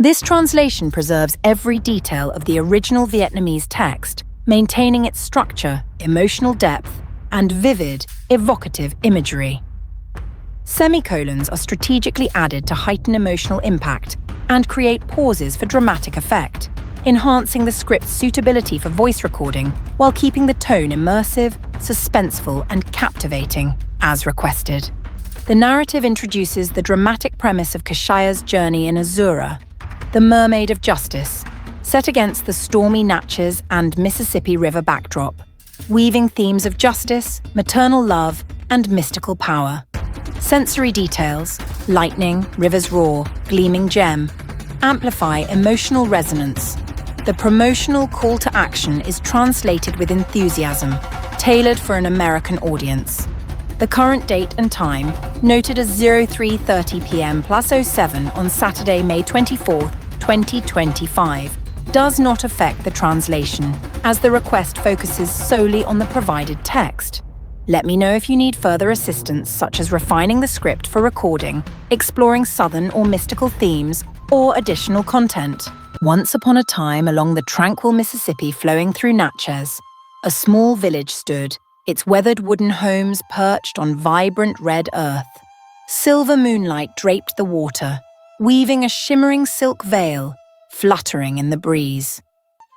This translation preserves every detail of the original Vietnamese text, maintaining its structure, emotional depth, and vivid, evocative imagery. Semicolons are strategically added to heighten emotional impact and create pauses for dramatic effect, enhancing the script's suitability for voice recording while keeping the tone immersive, suspenseful, and captivating, as requested. The narrative introduces the dramatic premise of Kashia's journey in Azura, the mermaid of justice, set against the stormy Natchez and Mississippi River backdrop, weaving themes of justice, maternal love, and mystical power. Sensory details, lightning, river's roar, gleaming gem, amplify emotional resonance. The promotional call to action is translated with enthusiasm, tailored for an American audience. The current date and time, noted as 03:30 p.m. +07 on Saturday, May 24, 2025, does not affect the translation, as the request focuses solely on the provided text. Let me know if you need further assistance, such as refining the script for recording, exploring southern or mystical themes, or additional content. Once upon a time, along the tranquil Mississippi flowing through Natchez, a small village stood, its weathered wooden homes perched on vibrant red earth. Silver moonlight draped the water, weaving a shimmering silk veil, fluttering in the breeze.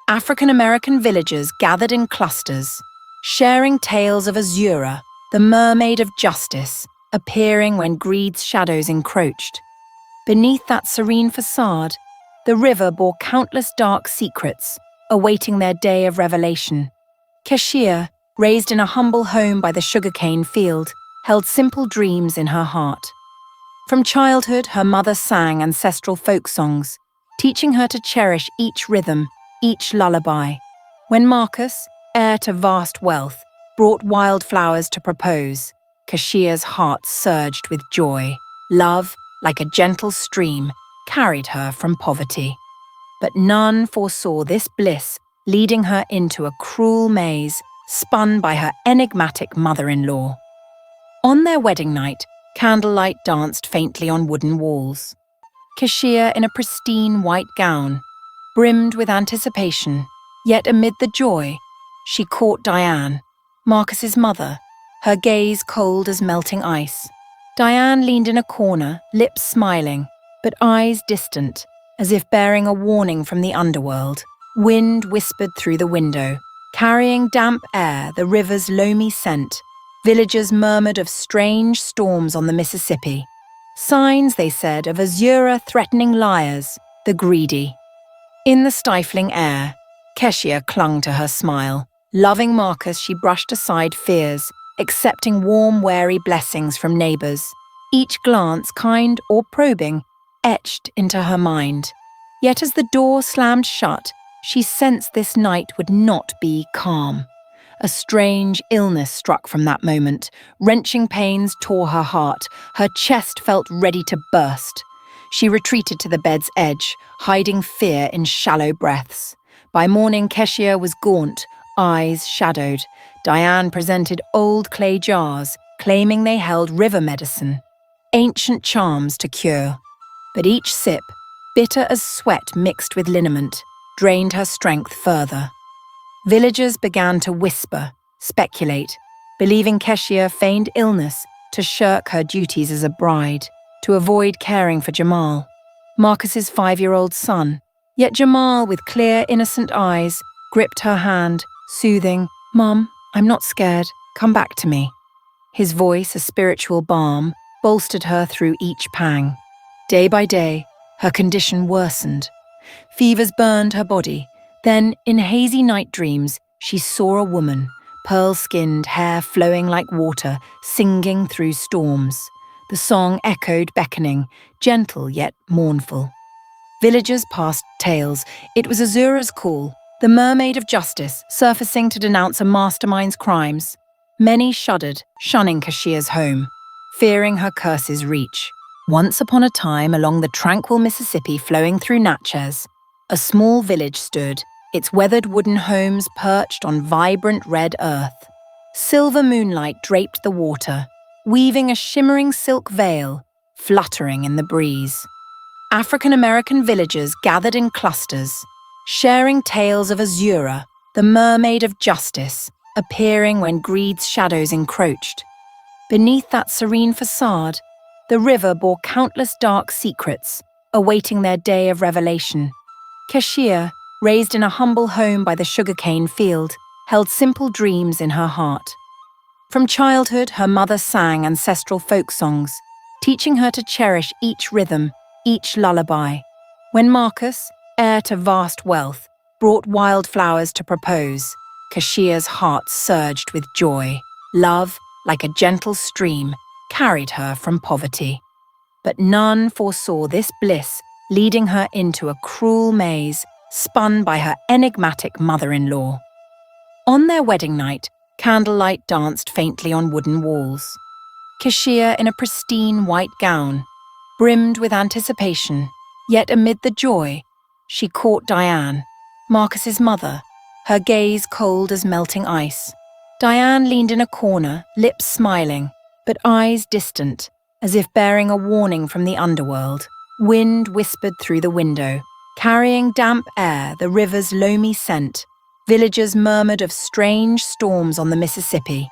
African-American villagers gathered in clusters, sharing tales of Azura, the mermaid of justice, appearing when greed's shadows encroached. Beneath that serene facade, the river bore countless dark secrets, awaiting their day of revelation. Kashia, raised in a humble home by the sugarcane field, held simple dreams in her heart. From childhood, her mother sang ancestral folk songs, teaching her to cherish each rhythm, each lullaby. When Marcus, heir to vast wealth, brought wildflowers to propose, Kashia's heart surged with joy. Love, like a gentle stream, carried her from poverty. But none foresaw this bliss leading her into a cruel maze spun by her enigmatic mother-in-law. On their wedding night, candlelight danced faintly on wooden walls. Kashia, in a pristine white gown, brimmed with anticipation, yet amid the joy, she caught Diane, Marcus's mother, her gaze cold as melting ice. Diane leaned in a corner, lips smiling, but eyes distant, as if bearing a warning from the underworld. Wind whispered through the window, carrying damp air, the river's loamy scent. Villagers murmured of strange storms on the Mississippi. Signs, they said, of Azura threatening liars, the greedy. In the stifling air, Keshia clung to her smile. Loving Marcus, she brushed aside fears, accepting warm, wary blessings from neighbors. Each glance, kind or probing, etched into her mind. Yet as the door slammed shut, she sensed this night would not be calm. A strange illness struck from that moment. Wrenching pains tore her heart. Her chest felt ready to burst. She retreated to the bed's edge, hiding fear in shallow breaths. By morning, Keshia was gaunt, eyes shadowed. Diane presented old clay jars, claiming they held river medicine, ancient charms to cure. But each sip, bitter as sweat mixed with liniment, drained her strength further. Villagers began to whisper, speculate, believing Keshia feigned illness to shirk her duties as a bride, to avoid caring for Jamal, Marcus's 5-year-old son. Yet Jamal, with clear, innocent eyes, gripped her hand, soothing, "Mom, I'm not scared. Come back to me." His voice, a spiritual balm, bolstered her through each pang. Day by day, her condition worsened. Fevers burned her body. Then, in hazy night dreams, she saw a woman, pearl-skinned, hair flowing like water, singing through storms. The song echoed beckoning, gentle yet mournful. Villagers passed tales. It was Azura's call, the mermaid of justice, surfacing to denounce a mastermind's crimes. Many shuddered, shunning Kashia's home, fearing her curse's reach. Once upon a time, along the tranquil Mississippi flowing through Natchez, a small village stood, its weathered wooden homes perched on vibrant red earth. Silver moonlight draped the water, weaving a shimmering silk veil, fluttering in the breeze. African-American villagers gathered in clusters, sharing tales of Azura, the mermaid of justice, appearing when greed's shadows encroached. Beneath that serene facade, the river bore countless dark secrets, awaiting their day of revelation. Keshia, raised in a humble home by the sugarcane field, held simple dreams in her heart. From childhood, her mother sang ancestral folk songs, teaching her to cherish each rhythm, each lullaby. When Marcus, heir to vast wealth, brought wildflowers to propose, Keshia's heart surged with joy. Love, like a gentle stream, carried her from poverty. But none foresaw this bliss leading her into a cruel maze spun by her enigmatic mother-in-law. On their wedding night, candlelight danced faintly on wooden walls. Keshia, in a pristine white gown, brimmed with anticipation, yet amid the joy, she caught Diane, Marcus's mother, her gaze cold as melting ice. Diane leaned in a corner, lips smiling, but eyes distant, as if bearing a warning from the underworld. Wind whispered through the window, carrying damp air, the river's loamy scent. Villagers murmured of strange storms on the Mississippi.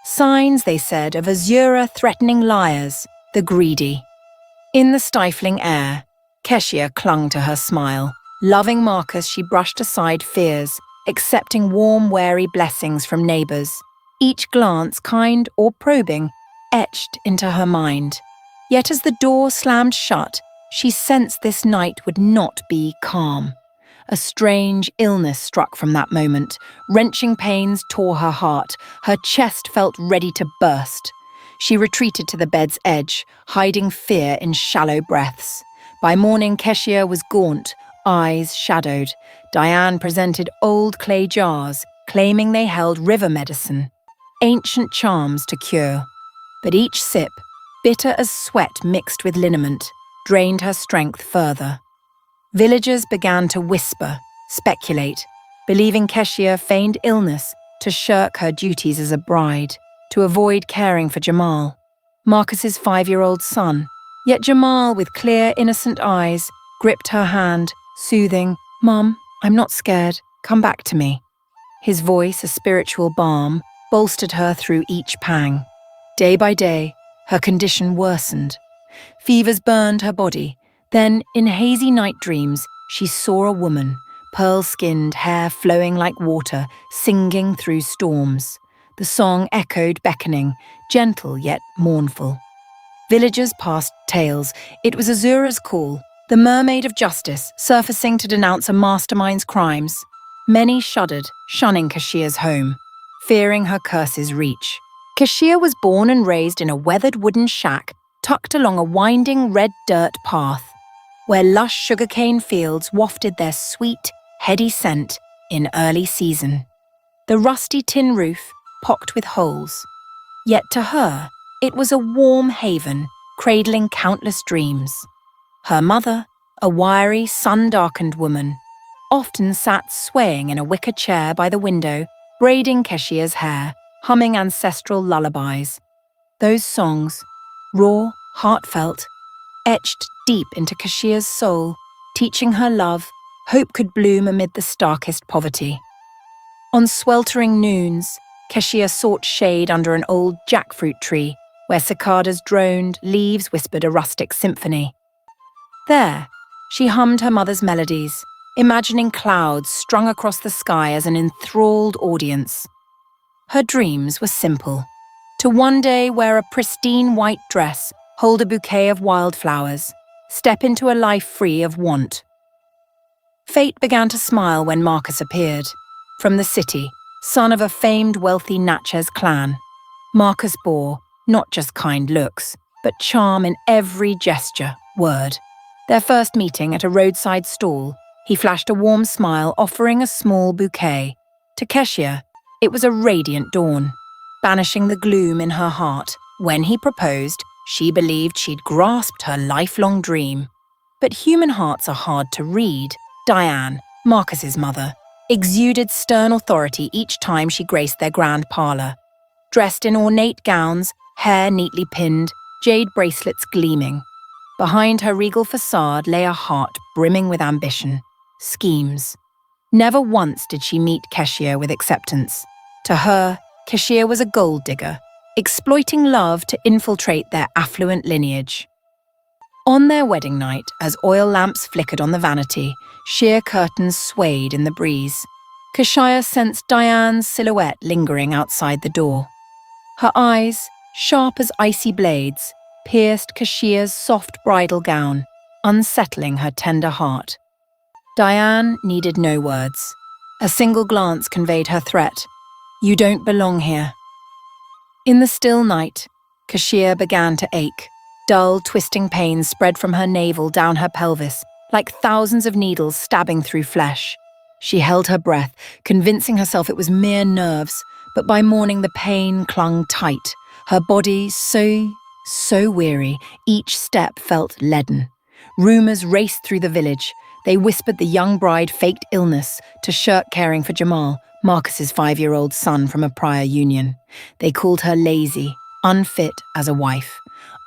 Signs, they said, of Azura threatening liars, the greedy. In the stifling air, Keshia clung to her smile. Loving Marcus, she brushed aside fears, accepting warm, wary blessings from neighbors. Each glance, kind or probing, etched into her mind. Yet as the door slammed shut, she sensed this night would not be calm. A strange illness struck from that moment. Wrenching pains tore her heart. Her chest felt ready to burst. She retreated to the bed's edge, hiding fear in shallow breaths. By morning, Keshia was gaunt, eyes shadowed. Diane presented old clay jars, claiming they held river medicine, ancient charms to cure. But each sip, bitter as sweat mixed with liniment, drained her strength further. Villagers began to whisper, speculate, believing Keshia feigned illness to shirk her duties as a bride, to avoid caring for Jamal, Marcus's 5-year-old son. Yet Jamal, with clear, innocent eyes, gripped her hand, soothing, "Mum, I'm not scared. Come back to me." His voice, a spiritual balm, bolstered her through each pang. Day by day, her condition worsened. Fevers burned her body. Then, in hazy night dreams, she saw a woman, pearl-skinned, hair flowing like water, singing through storms. The song echoed beckoning, gentle yet mournful. Villagers passed tales. It was Azura's call, the mermaid of justice, surfacing to denounce a mastermind's crimes. Many shuddered, shunning Keshia's home, fearing her curse's reach. Keshia was born and raised in a weathered wooden shack tucked along a winding red dirt path, where lush sugarcane fields wafted their sweet, heady scent in early season. The rusty tin roof pocked with holes. Yet to her, it was a warm haven, cradling countless dreams. Her mother, a wiry, sun-darkened woman, often sat swaying in a wicker chair by the window, braiding Keshia's hair, humming ancestral lullabies. Those songs, raw, heartfelt, etched deep into Keshia's soul, teaching her love, hope could bloom amid the starkest poverty. On sweltering noons, Keshia sought shade under an old jackfruit tree, where cicadas droned, leaves whispered a rustic symphony. There, she hummed her mother's melodies, imagining clouds strung across the sky as an enthralled audience. Her dreams were simple: to one day wear a pristine white dress, hold a bouquet of wildflowers, step into a life free of want. Fate began to smile when Marcus appeared. From the city, son of a famed wealthy Natchez clan, Marcus bore not just kind looks, but charm in every gesture, word. Their first meeting at a roadside stall, he flashed a warm smile, offering a small bouquet. To Keshia, it was a radiant dawn, banishing the gloom in her heart. When he proposed, she believed she'd grasped her lifelong dream. But human hearts are hard to read. Diane, Marcus's mother, exuded stern authority each time she graced their grand parlor. Dressed in ornate gowns, hair neatly pinned, jade bracelets gleaming. Behind her regal facade lay a heart brimming with ambition, schemes. Never once did she meet Keshia with acceptance. To her, Keshia was a gold digger, exploiting love to infiltrate their affluent lineage. On their wedding night, as oil lamps flickered on the vanity, sheer curtains swayed in the breeze, Keshia sensed Diane's silhouette lingering outside the door. Her eyes, sharp as icy blades, pierced Keshia's soft bridal gown, unsettling her tender heart. Diane needed no words. A single glance conveyed her threat. "You don't belong here." In the still night, Keshia began to ache. Dull, twisting pains spread from her navel down her pelvis, like thousands of needles stabbing through flesh. She held her breath, convincing herself it was mere nerves, but by morning the pain clung tight. Her body so weary, each step felt leaden. Rumours raced through the village. They whispered the young bride faked illness to shirk caring for Jamal, Marcus's 5-year-old son from a prior union. They called her lazy, unfit as a wife,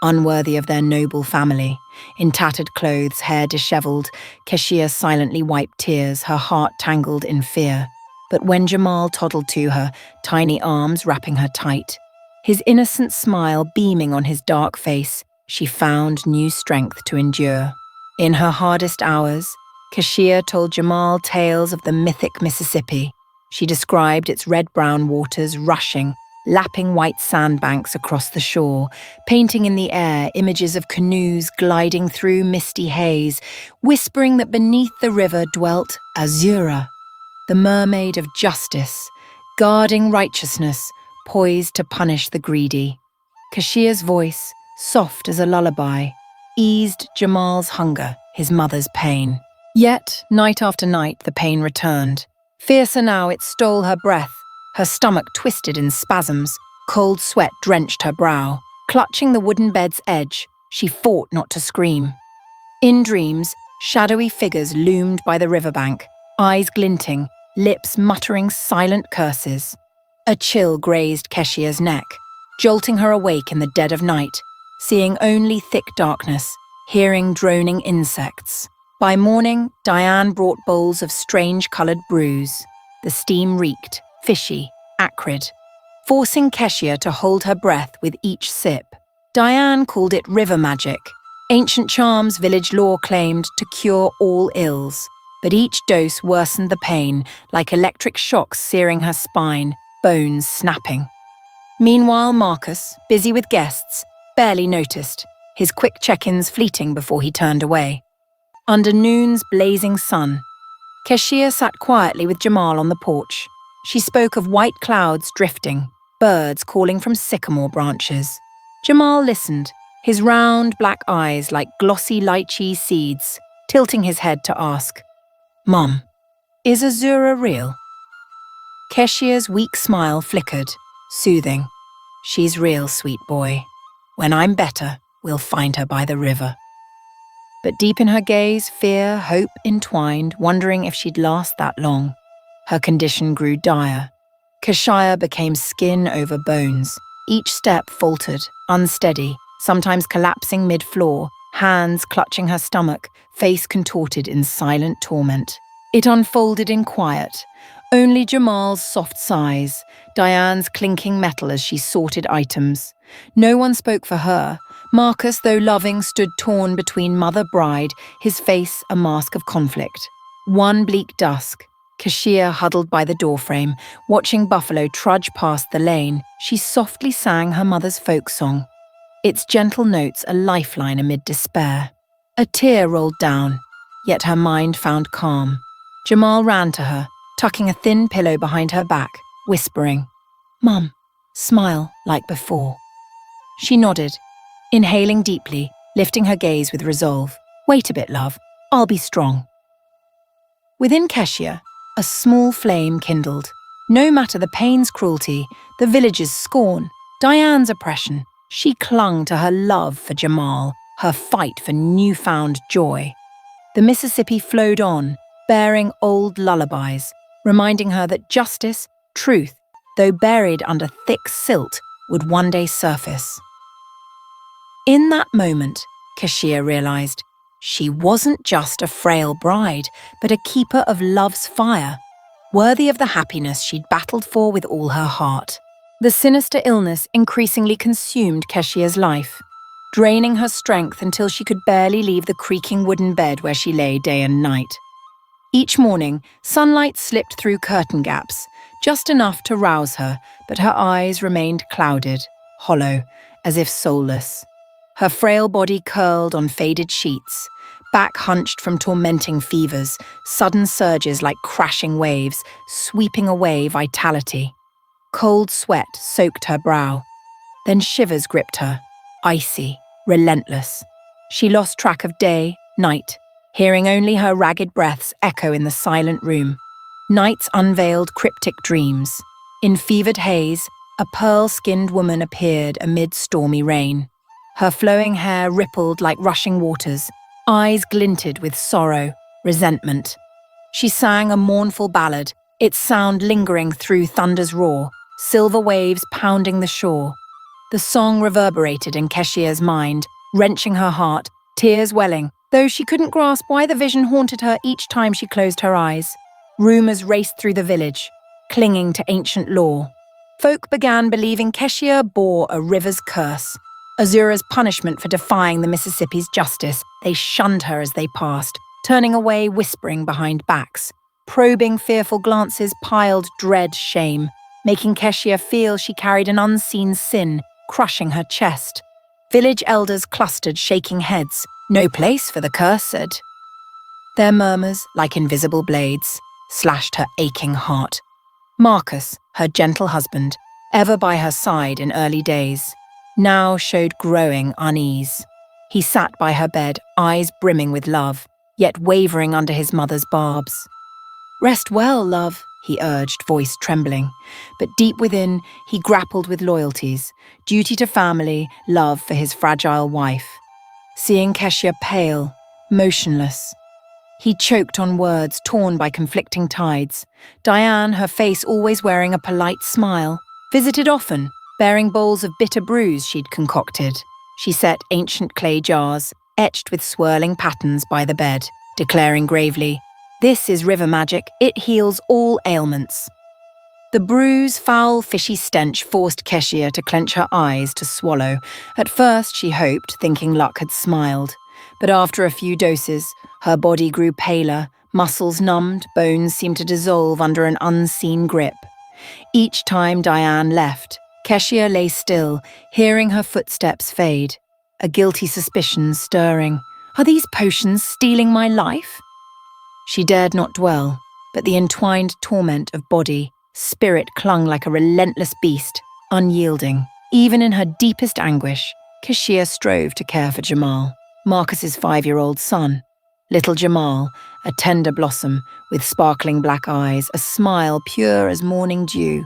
unworthy of their noble family. In tattered clothes, hair dishevelled, Keshia silently wiped tears, her heart tangled in fear. But when Jamal toddled to her, tiny arms wrapping her tight, his innocent smile beaming on his dark face, she found new strength to endure. In her hardest hours, Keshia told Jamal tales of the mythic Mississippi. She described its red-brown waters rushing, lapping white sandbanks across the shore, painting in the air images of canoes gliding through misty haze, whispering that beneath the river dwelt Azura, the mermaid of justice, guarding righteousness, poised to punish the greedy. Keshia's voice, soft as a lullaby, eased Jamal's hunger, his mother's pain. Yet, night after night, the pain returned. Fiercer now, it stole her breath. Her stomach twisted in spasms. Cold sweat drenched her brow. Clutching the wooden bed's edge, she fought not to scream. In dreams, shadowy figures loomed by the riverbank, eyes glinting, lips muttering silent curses. A chill grazed Keshia's neck, jolting her awake in the dead of night, seeing only thick darkness, hearing droning insects. By morning, Diane brought bowls of strange-coloured brews. The steam reeked, fishy, acrid, forcing Keshia to hold her breath with each sip. Diane called it river magic, ancient charms village lore claimed to cure all ills. But each dose worsened the pain, like electric shocks searing her spine, bones snapping. Meanwhile, Marcus, busy with guests, barely noticed, his quick check-ins fleeting before he turned away. Under noon's blazing sun, Keshia sat quietly with Jamal on the porch. She spoke of white clouds drifting, birds calling from sycamore branches. Jamal listened, his round black eyes like glossy lychee seeds, tilting his head to ask, "Mom, is Azura real?" Keshia's weak smile flickered, soothing. "She's real, sweet boy. When I'm better, we'll find her by the river." But deep in her gaze, fear, hope entwined, wondering if she'd last that long. Her condition grew dire. Keshia became skin over bones. Each step faltered, unsteady, sometimes collapsing mid-floor, hands clutching her stomach, face contorted in silent torment. It unfolded in quiet. Only Jamal's soft sighs, Diane's clinking metal as she sorted items. No one spoke for her. Marcus, though loving, stood torn between mother-bride, his face a mask of conflict. One bleak dusk, Keshia huddled by the doorframe, watching Buffalo trudge past the lane, she softly sang her mother's folk song. Its gentle notes a lifeline amid despair. A tear rolled down, yet her mind found calm. Jamal ran to her, tucking a thin pillow behind her back, whispering, "Mum, smile like before." She nodded, inhaling deeply, lifting her gaze with resolve. "Wait a bit, love. I'll be strong." Within Keshia, a small flame kindled. No matter the pain's cruelty, the village's scorn, Diane's oppression, she clung to her love for Jamal, her fight for newfound joy. The Mississippi flowed on, bearing old lullabies, reminding her that justice, truth, though buried under thick silt, would one day surface. In that moment, Kashia realized. She wasn't just a frail bride, but a keeper of love's fire, worthy of the happiness she'd battled for with all her heart. The sinister illness increasingly consumed Keshia's life, draining her strength until she could barely leave the creaking wooden bed where she lay day and night. Each morning, sunlight slipped through curtain gaps, just enough to rouse her, but her eyes remained clouded, hollow, as if soulless. Her frail body curled on faded sheets, back hunched from tormenting fevers, sudden surges like crashing waves, sweeping away vitality. Cold sweat soaked her brow. Then shivers gripped her, icy, relentless. She lost track of day, night, hearing only her ragged breaths echo in the silent room. Nights unveiled cryptic dreams. In fevered haze, a pearl-skinned woman appeared amid stormy rain. Her flowing hair rippled like rushing waters, eyes glinted with sorrow, resentment. She sang a mournful ballad, its sound lingering through thunder's roar, silver waves pounding the shore. The song reverberated in Keshia's mind, wrenching her heart, tears welling, though she couldn't grasp why the vision haunted her each time she closed her eyes. Rumors raced through the village, clinging to ancient lore. Folk began believing Keshia bore a river's curse, Azura's punishment for defying the Mississippi's justice. They shunned her as they passed, turning away, whispering behind backs. Probing, fearful glances piled dread shame, making Keshia feel she carried an unseen sin crushing her chest. Village elders clustered, shaking heads. No place for the cursed. Their murmurs, like invisible blades, slashed her aching heart. Marcus, her gentle husband, ever by her side in early days, now showed growing unease. He sat by her bed, eyes brimming with love, yet wavering under his mother's barbs. "Rest well, love," he urged, voice trembling. But deep within, he grappled with loyalties, duty to family, love for his fragile wife. Seeing Keshia pale, motionless, he choked on words torn by conflicting tides. Diane, her face always wearing a polite smile, visited often, bearing bowls of bitter brews she'd concocted. She set ancient clay jars, etched with swirling patterns by the bed, declaring gravely, "This is river magic, it heals all ailments." The brew's foul, fishy stench forced Keshia to clench her eyes to swallow. At first she hoped, thinking luck had smiled. But after a few doses, her body grew paler, muscles numbed, bones seemed to dissolve under an unseen grip. Each time Diane left, Keshia lay still, hearing her footsteps fade, a guilty suspicion stirring. Are these potions stealing my life? She dared not dwell, but the entwined torment of body, spirit clung like a relentless beast, unyielding. Even in her deepest anguish, Keshia strove to care for Jamal, Marcus's 5-year-old son. Little Jamal, a tender blossom with sparkling black eyes, a smile pure as morning dew.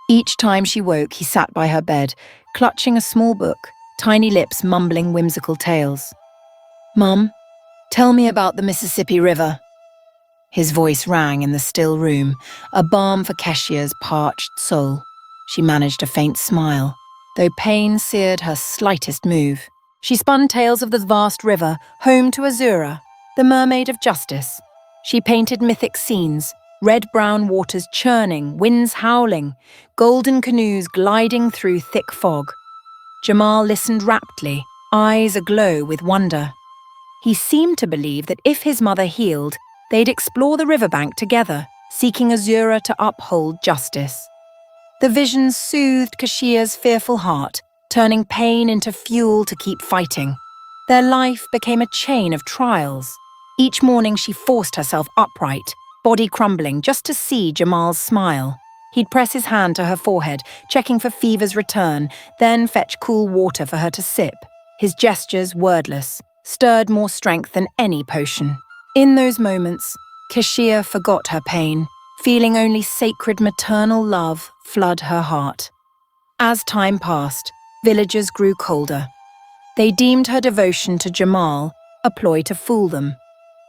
Each time she woke, he sat by her bed, clutching a small book, tiny lips mumbling whimsical tales. "Mum, tell me about the Mississippi River." His voice rang in the still room, a balm for Keshia's parched soul. She managed a faint smile, though pain seared her slightest move. She spun tales of the vast river, home to Azura, the mermaid of justice. She painted mythic scenes, red-brown waters churning, winds howling, golden canoes gliding through thick fog. Jamal listened raptly, eyes aglow with wonder. He seemed to believe that if his mother healed, they'd explore the riverbank together, seeking Azura to uphold justice. The vision soothed Keshia's fearful heart, turning pain into fuel to keep fighting. Their life became a chain of trials. Each morning she forced herself upright, body crumbling just to see Jamal's smile. He'd press his hand to her forehead, checking for fever's return, then fetch cool water for her to sip. His gestures, wordless, stirred more strength than any potion. In those moments, Keshia forgot her pain, feeling only sacred maternal love flood her heart. As time passed, villagers grew colder. They deemed her devotion to Jamal a ploy to fool them.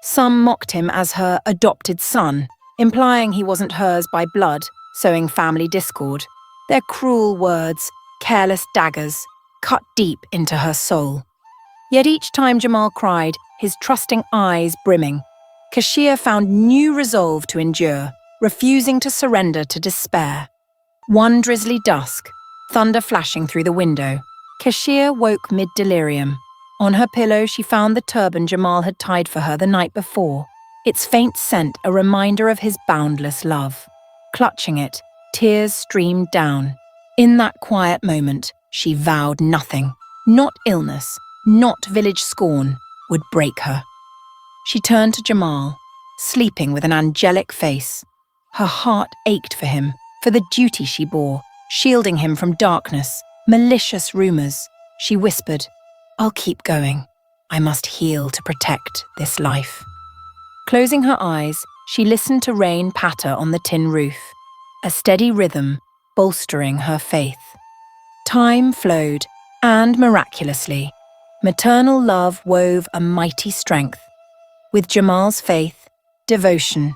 Some mocked him as her adopted son, implying he wasn't hers by blood, sowing family discord. Their cruel words, careless daggers, cut deep into her soul. Yet each time Jamal cried, his trusting eyes brimming, Kashia found new resolve to endure, refusing to surrender to despair. One drizzly dusk, thunder flashing through the window, Kashia woke mid-delirium. On her pillow she found the turban Jamal had tied for her the night before, its faint scent a reminder of his boundless love. Clutching it, tears streamed down. In that quiet moment, she vowed nothing, not illness, not village scorn, would break her. She turned to Jamal, sleeping with an angelic face. Her heart ached for him, for the duty she bore, shielding him from darkness, malicious rumors. She whispered, "I'll keep going. I must heal to protect this life." Closing her eyes, she listened to rain patter on the tin roof, a steady rhythm bolstering her faith. Time flowed, and miraculously, maternal love wove a mighty strength. With Jamal's faith, devotion,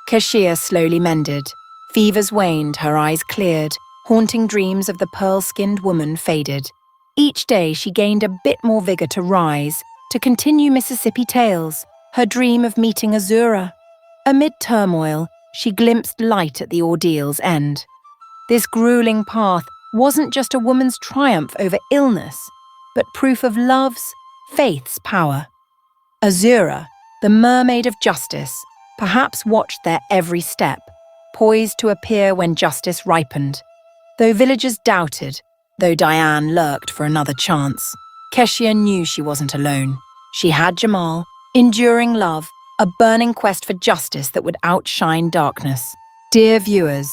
Kashia slowly mended. Fevers waned, her eyes cleared, haunting dreams of the pearl-skinned woman faded. Each day she gained a bit more vigor to rise, to continue Mississippi tales, her dream of meeting Azura. Amid turmoil, she glimpsed light at the ordeal's end. This grueling path wasn't just a woman's triumph over illness, but proof of love's, faith's power. Azura, the mermaid of justice, perhaps watched their every step, poised to appear when justice ripened. Though villagers doubted, though Diane lurked for another chance, Keshia knew she wasn't alone. She had Jamal, enduring love, a burning quest for justice that would outshine darkness. Dear viewers,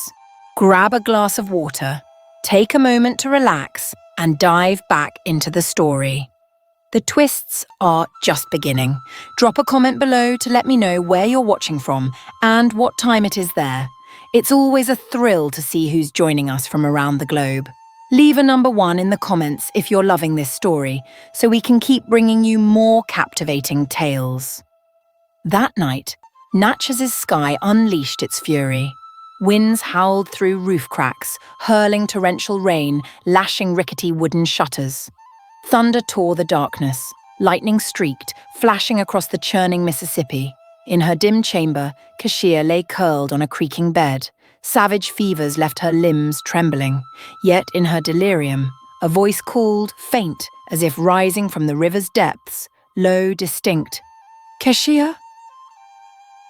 grab a glass of water, take a moment to relax, and dive back into the story. The twists are just beginning. Drop a comment below to let me know where you're watching from and what time it is there. It's always a thrill to see who's joining us from around the globe. Leave a number 1 in the comments if you're loving this story, so we can keep bringing you more captivating tales. That night, Natchez' sky unleashed its fury. Winds howled through roof cracks, hurling torrential rain, lashing rickety wooden shutters. Thunder tore the darkness, lightning streaked, flashing across the churning Mississippi. In her dim chamber, Kashia lay curled on a creaking bed. Savage fevers left her limbs trembling. Yet in her delirium, a voice called, faint, as if rising from the river's depths, low, distinct. "Kashia?"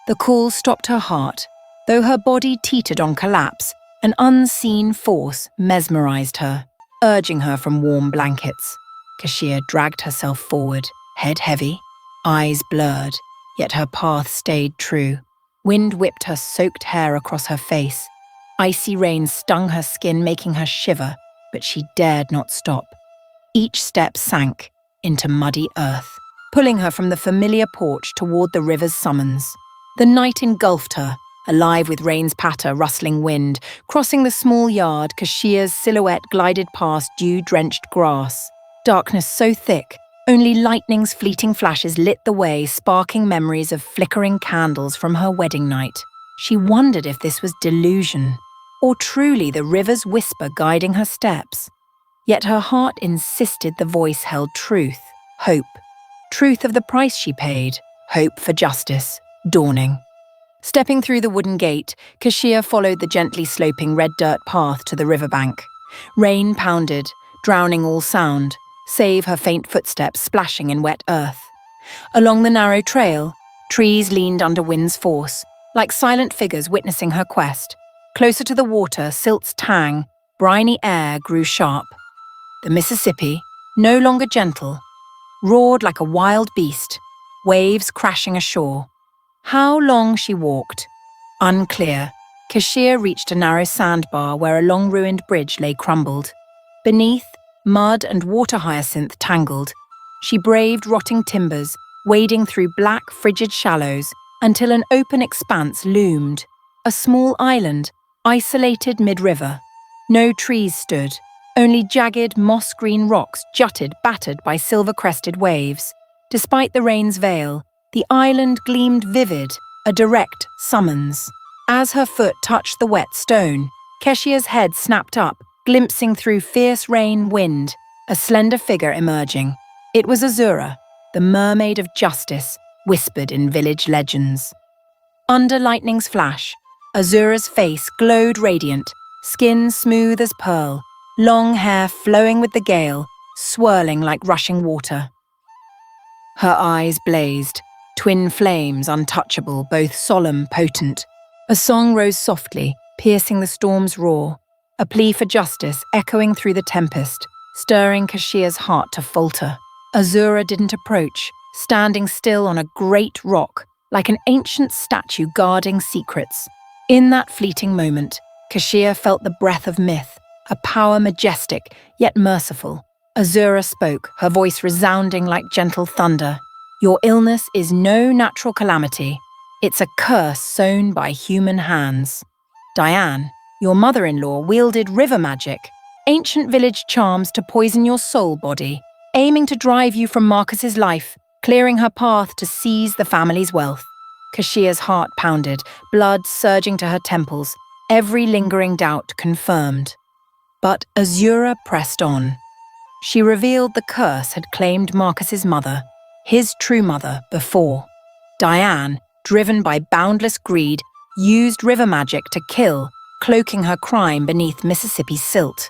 The call stopped her heart. Though her body teetered on collapse, an unseen force mesmerized her, urging her from warm blankets. Kashia dragged herself forward, head heavy, eyes blurred, yet her path stayed true. Wind whipped her soaked hair across her face. Icy rain stung her skin, making her shiver, but she dared not stop. Each step sank into muddy earth, pulling her from the familiar porch toward the river's summons. The night engulfed her, alive with rain's patter, rustling wind. Crossing the small yard, Kashia's silhouette glided past dew-drenched grass. Darkness so thick, only lightning's fleeting flashes lit the way, sparking memories of flickering candles from her wedding night. She wondered if this was delusion, or truly the river's whisper guiding her steps. Yet her heart insisted the voice held truth, hope. Truth of the price she paid, hope for justice, dawning. Stepping through the wooden gate, Kashia followed the gently sloping red dirt path to the riverbank. Rain pounded, drowning all sound, save her faint footsteps splashing in wet earth. Along the narrow trail, trees leaned under wind's force, like silent figures witnessing her quest. Closer to the water, silt's tang, briny air grew sharp. The Mississippi, no longer gentle, roared like a wild beast, waves crashing ashore. How long she walked? Unclear. Kashia reached a narrow sandbar where a long-ruined bridge lay crumbled. Beneath, mud and water hyacinth tangled. She braved rotting timbers, wading through black, frigid shallows, until an open expanse loomed. A small island, isolated mid-river. No trees stood. Only jagged, moss-green rocks jutted, battered by silver-crested waves. Despite the rain's veil, the island gleamed vivid, a direct summons. As her foot touched the wet stone, Keshia's head snapped up, glimpsing through fierce rain wind, a slender figure emerging. It was Azura, the mermaid of justice, whispered in village legends. Under lightning's flash, Azura's face glowed radiant, skin smooth as pearl, long hair flowing with the gale, swirling like rushing water. Her eyes blazed, twin flames untouchable, both solemn, potent. A song rose softly, piercing the storm's roar, a plea for justice echoing through the tempest, stirring Kashia's heart to falter. Azura didn't approach, standing still on a great rock, like an ancient statue guarding secrets. In that fleeting moment, Kashia felt the breath of myth, a power majestic yet merciful. Azura spoke, her voice resounding like gentle thunder. Your illness is no natural calamity. It's a curse sown by human hands. Diane, your mother-in-law, wielded river magic, ancient village charms to poison your soul body, aiming to drive you from Marcus's life, clearing her path to seize the family's wealth. Kashia's heart pounded, blood surging to her temples, every lingering doubt confirmed. But Azura pressed on. She revealed the curse had claimed Marcus's mother, his true mother, before. Diane, driven by boundless greed, used river magic to kill, cloaking her crime beneath Mississippi's silt.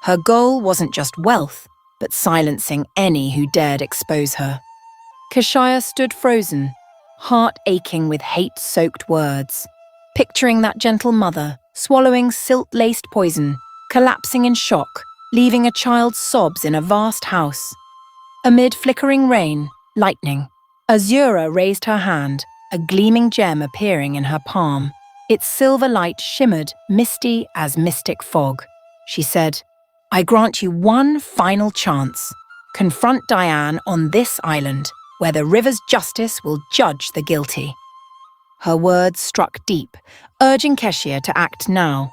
Her goal wasn't just wealth, but silencing any who dared expose her. Kashia stood frozen, heart aching with hate-soaked words, picturing that gentle mother swallowing silt-laced poison, collapsing in shock, leaving a child's sobs in a vast house. Amid flickering rain, lightning, Azura raised her hand, a gleaming gem appearing in her palm. Its silver light shimmered, misty as mystic fog. She said, I grant you one final chance. Confront Diane on this island, where the river's justice will judge the guilty. Her words struck deep, urging Keshia to act now.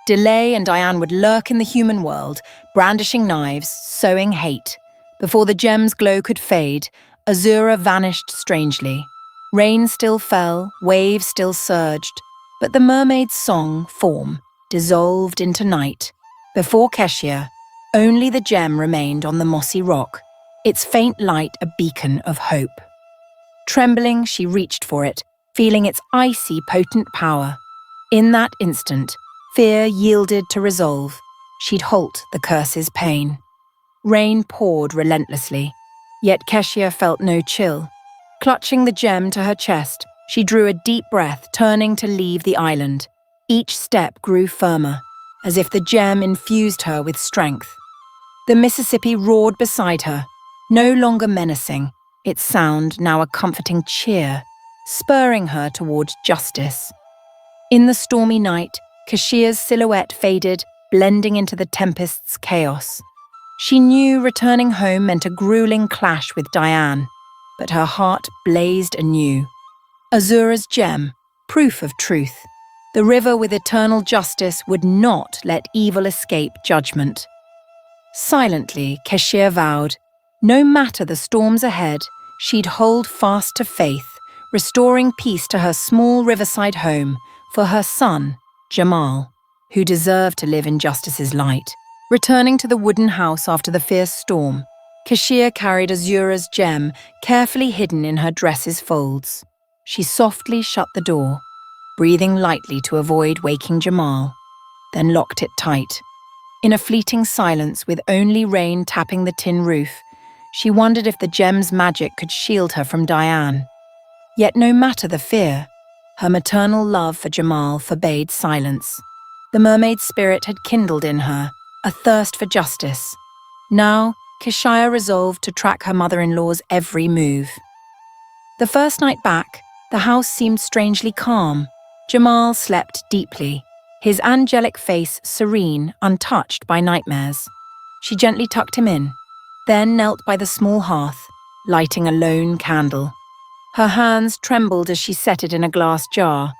Delay and Diane would lurk in the human world, brandishing knives, sowing hate. Before the gem's glow could fade, Azura vanished strangely. Rain still fell, waves still surged, but the mermaid's song, form, dissolved into night. Before Keshia, only the gem remained on the mossy rock, its faint light a beacon of hope. Trembling, she reached for it, feeling its icy, potent power. In that instant, fear yielded to resolve. She'd halt the curse's pain. Rain poured relentlessly, yet Keshia felt no chill. Clutching the gem to her chest, she drew a deep breath, turning to leave the island. Each step grew firmer, as if the gem infused her with strength. The Mississippi roared beside her, no longer menacing, its sound now a comforting cheer, spurring her toward justice. In the stormy night, Kashia's silhouette faded, blending into the tempest's chaos. She knew returning home meant a grueling clash with Diane, but her heart blazed anew. Azura's gem, proof of truth. The river with eternal justice would not let evil escape judgment. Silently, Keshia vowed, no matter the storms ahead, she'd hold fast to faith, restoring peace to her small riverside home for her son, Jamal, who deserved to live in justice's light. Returning to the wooden house after the fierce storm, Keshia carried Azura's gem carefully hidden in her dress's folds. She softly shut the door, breathing lightly to avoid waking Jamal, then locked it tight. In a fleeting silence with only rain tapping the tin roof, she wondered if the gem's magic could shield her from Diane. Yet no matter the fear, her maternal love for Jamal forbade silence. The mermaid's spirit had kindled in her, a thirst for justice. Now, Keshia resolved to track her mother-in-law's every move. The first night back, the house seemed strangely calm. Jamal slept deeply, his angelic face serene, untouched by nightmares. She gently tucked him in, then knelt by the small hearth, lighting a lone candle. Her hands trembled as she set it in a glass jar,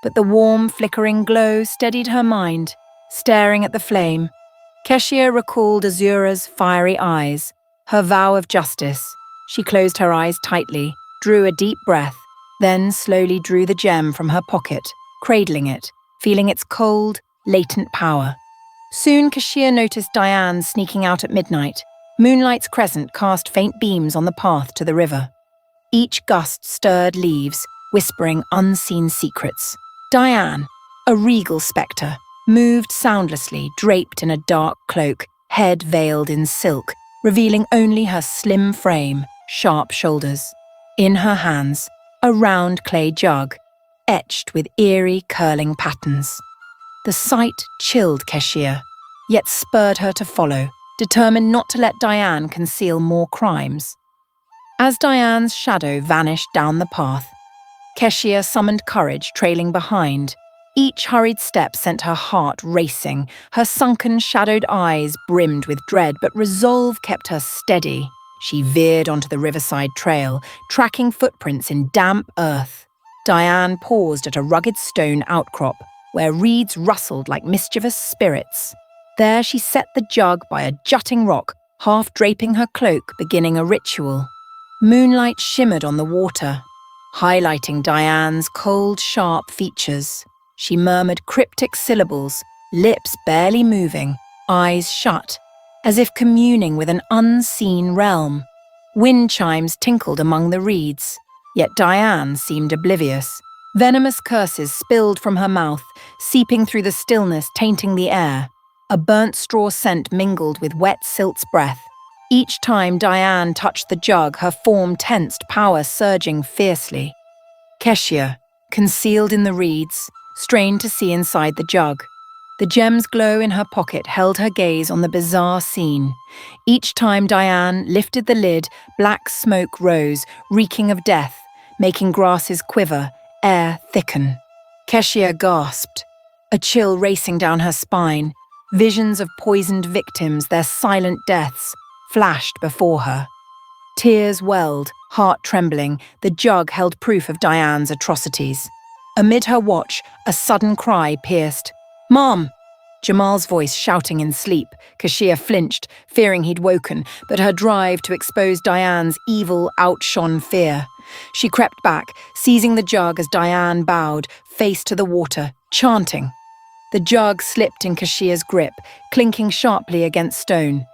but the warm, flickering glow steadied her mind. Staring at the flame, Keshia recalled Azura's fiery eyes, her vow of justice. She closed her eyes tightly, drew a deep breath, then slowly drew the gem from her pocket, cradling it, feeling its cold, latent power. Soon Keshia noticed Diane sneaking out at midnight, Moonlight's crescent cast faint beams on the path to the river. Each gust stirred leaves, whispering unseen secrets. Diane, a regal spectre, moved soundlessly, draped in a dark cloak, head veiled in silk, revealing only her slim frame, sharp shoulders. In her hands, a round clay jug, etched with eerie, curling patterns. The sight chilled Keshia, yet spurred her to follow, determined not to let Diane conceal more crimes. As Diane's shadow vanished down the path, Keshia summoned courage, trailing behind. Each hurried step sent her heart racing, her sunken, shadowed eyes brimmed with dread, but resolve kept her steady. She veered onto the riverside trail, tracking footprints in damp earth. Diane paused at a rugged stone outcrop, where reeds rustled like mischievous spirits. There she set the jug by a jutting rock, half draping her cloak, beginning a ritual. Moonlight shimmered on the water, highlighting Diane's cold, sharp features. She murmured cryptic syllables, lips barely moving, eyes shut, as if communing with an unseen realm. Wind chimes tinkled among the reeds, yet Diane seemed oblivious. Venomous curses spilled from her mouth, seeping through the stillness, tainting the air. A burnt straw scent mingled with wet silt's breath. Each time Diane touched the jug, her form tensed, power surging fiercely. Keshia, concealed in the reeds, strained to see inside the jug. The gem's glow in her pocket held her gaze on the bizarre scene. Each time Diane lifted the lid, black smoke rose, reeking of death, making grasses quiver, air thicken. Keshia gasped, a chill racing down her spine. Visions of poisoned victims, their silent deaths, flashed before her. Tears welled, heart trembling, the jug held proof of Diane's atrocities. Amid her watch, a sudden cry pierced. "Mom!" Jamal's voice shouting in sleep. Keshia flinched, fearing he'd woken, but her drive to expose Diane's evil outshone fear. She crept back, seizing the jug as Diane bowed, face to the water, chanting. The jug slipped in Keshia's grip, clinking sharply against stone.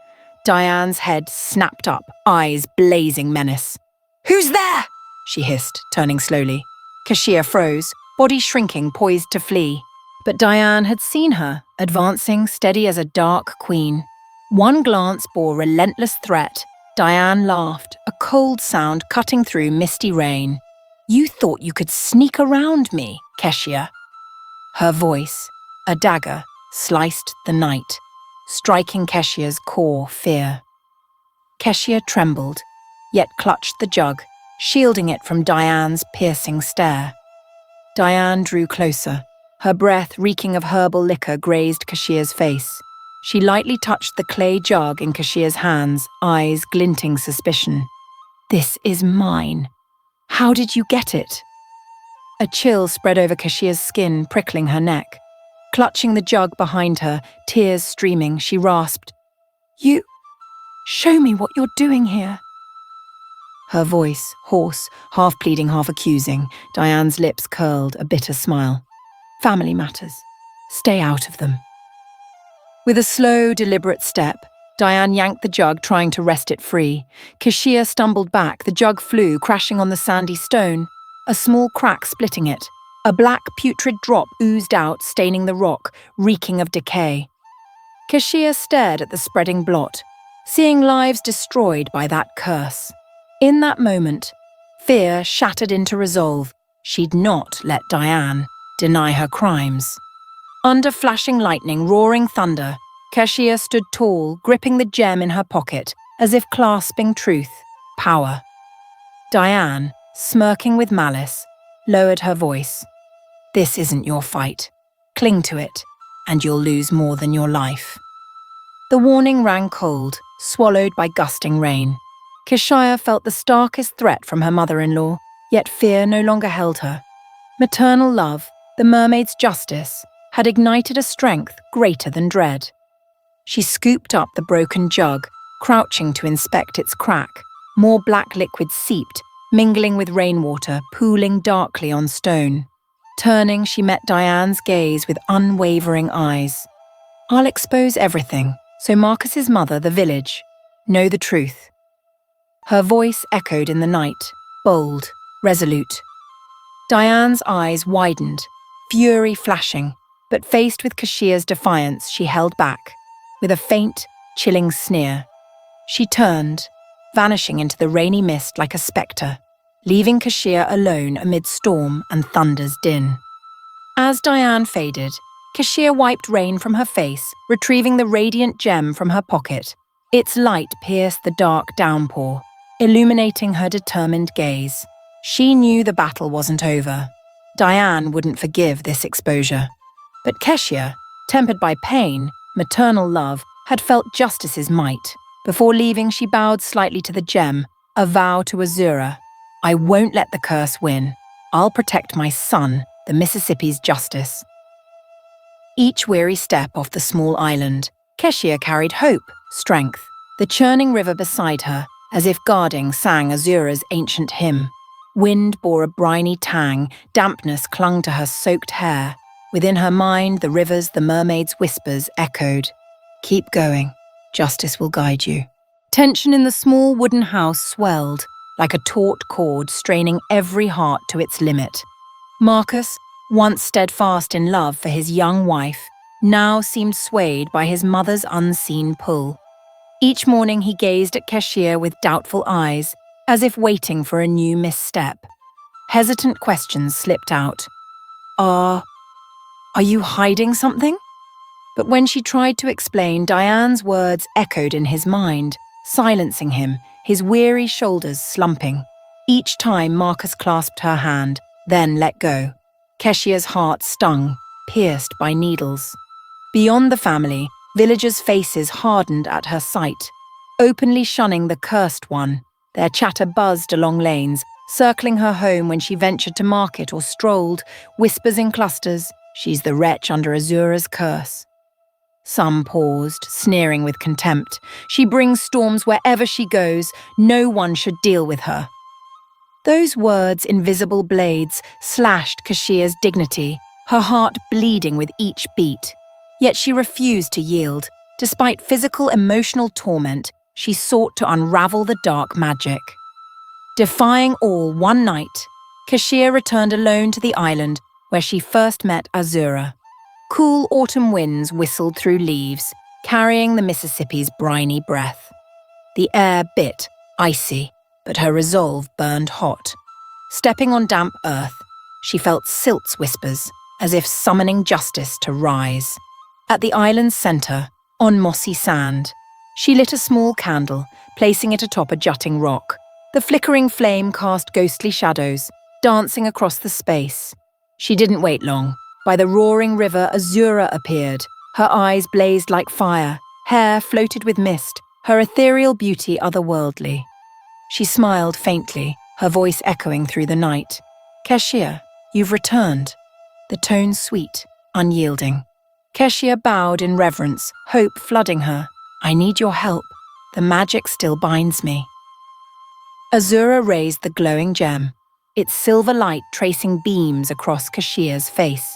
Diane's head snapped up, eyes blazing menace. "Who's there?" she hissed, turning slowly. Keshia froze, body shrinking, poised to flee. But Diane had seen her, advancing steady as a dark queen. One glance bore relentless threat. Diane laughed, a cold sound cutting through misty rain. "You thought you could sneak around me, Keshia." Her voice, a dagger, sliced the night, striking Keshia's core fear. Keshia trembled, yet clutched the jug, shielding it from Diane's piercing stare. Diane drew closer. Her breath, reeking of herbal liquor, grazed Keshia's face. She lightly touched the clay jug in Keshia's hands, eyes glinting suspicion. "This is mine. How did you get it?" A chill spread over Keshia's skin, prickling her neck. Clutching the jug behind her, tears streaming, she rasped, "You... show me what you're doing here." Her voice, hoarse, half pleading, half accusing, Diane's lips curled, a bitter smile. "Family matters. Stay out of them." With a slow, deliberate step, Diane yanked the jug, trying to wrest it free. Keshia stumbled back, the jug flew, crashing on the sandy stone, a small crack splitting it. A black, putrid drop oozed out, staining the rock, reeking of decay. Keshia stared at the spreading blot, seeing lives destroyed by that curse. In that moment, fear shattered into resolve. She'd not let Diane deny her crimes. Under flashing lightning, roaring thunder, Keshia stood tall, gripping the gem in her pocket, as if clasping truth, power. Diane, smirking with malice, lowered her voice. "This isn't your fight. Cling to it, and you'll lose more than your life." The warning rang cold, swallowed by gusting rain. Keshia felt the starkest threat from her mother-in-law, yet fear no longer held her. Maternal love, the mermaid's justice, had ignited a strength greater than dread. She scooped up the broken jug, crouching to inspect its crack. More black liquid seeped, mingling with rainwater, pooling darkly on stone. Turning, she met Diane's gaze with unwavering eyes. "I'll expose everything, so Marcus's mother, the village, Know the truth." Her voice echoed in the night, bold, resolute. Diane's eyes widened, fury flashing, but faced with Kashia's defiance, she held back, with a faint, chilling sneer. She turned, vanishing into the rainy mist like a spectre, leaving Kashia alone amid storm and thunder's din. As Diane faded, Kashia wiped rain from her face, retrieving the radiant gem from her pocket. Its light pierced the dark downpour, illuminating her determined gaze. She knew the battle wasn't over. Diane wouldn't forgive this exposure. But Keshia, tempered by pain, maternal love, had felt justice's might. Before leaving, she bowed slightly to the gem, a vow to Azura. "I won't let the curse win. I'll protect my son, the Mississippi's justice." Each weary step off the small island, Keshia carried hope, strength. The churning river beside her, as if guarding, sang Azura's ancient hymn. Wind bore a briny tang, dampness clung to her soaked hair. Within her mind, the rivers, the mermaid's whispers echoed. "Keep going. Justice will guide you." Tension in the small wooden house swelled, like a taut cord straining every heart to its limit. Marcus, once steadfast in love for his young wife, now seemed swayed by his mother's unseen pull. Each morning he gazed at Keshia with doubtful eyes, as if waiting for a new misstep. Hesitant questions slipped out. Are you hiding something?" But when she tried to explain, Diane's words echoed in his mind, silencing him, his weary shoulders slumping. Each time Marcus clasped her hand, then let go. Keshia's heart stung, pierced by needles. Beyond the family, villagers' faces hardened at her sight, openly shunning the cursed one. Their chatter buzzed along lanes, circling her home when she ventured to market or strolled, whispers in clusters, "She's the wretch under Azura's curse." Some paused, sneering with contempt. "She brings storms wherever she goes. No one should deal with her." Those words, invisible blades, slashed Kashia's dignity, her heart bleeding with each beat. Yet she refused to yield. Despite physical, emotional torment, she sought to unravel the dark magic. Defying all one night, Kashia returned alone to the island where she first met Azura. Cool autumn winds whistled through leaves, carrying the Mississippi's briny breath. The air bit, icy, but her resolve burned hot. Stepping on damp earth, she felt Silt's whispers, as if summoning justice to rise. At the island's center, on mossy sand, she lit a small candle, placing it atop a jutting rock. The flickering flame cast ghostly shadows, dancing across the space. She didn't wait long. By the roaring river, Azura appeared. Her eyes blazed like fire, hair floated with mist, her ethereal beauty otherworldly. She smiled faintly, her voice echoing through the night. "Keshia, you've returned." The tone sweet, unyielding. Keshia bowed in reverence, hope flooding her. "I need your help. The magic still binds me." Azura raised the glowing gem, its silver light tracing beams across Kashia's face.